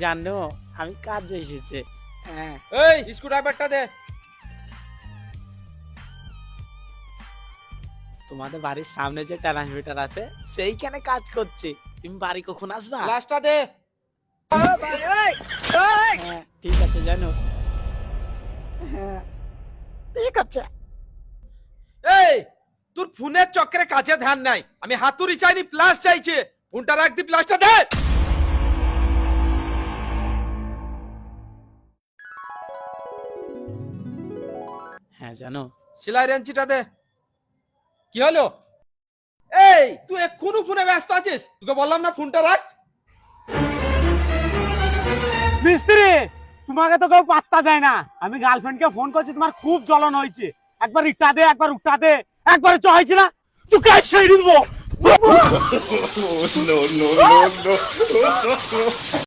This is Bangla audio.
জানো আমি কাজ এসেছে। হ্যাঁ এই স্ক্রুড্রাইভারটা দে। তোমাদের বাড়ির সামনে যে ট্রান্সমিটার আছে সেইখানে কাজ করছে। তুমি বাড়ি কখন আসবা? গ্লাসটা দে। হ্যাঁ ঠিক আছে জানো। হ্যাঁ ঠিক আছে। এই তোর ফোনের চক্করে কাজে ধ্যান নাই। আমি হাতুড়ি চাইনি, প্লাস চাইছে। ফোনটা রাখ দি, প্লাসটা দে। হ্যাঁ জানো। সেলাই রেঞ্চিটা দে। কি হলো? এই তুই এক্ষুনি ফোনে ব্যস্ত আছিস? তোকে বললাম না ফোনটা রাখ। মিস্ত্রি, তোমাকে তো কেউ পাত্তা দেয় না। আমি গার্লফ্রেন্ডকে ফোন করছি, তোমার খুব জ্বলন হয়েছে। একবার ইটা দে, একবার উঠা দে, একবার হয়েছে না, তোকে সেই দিব।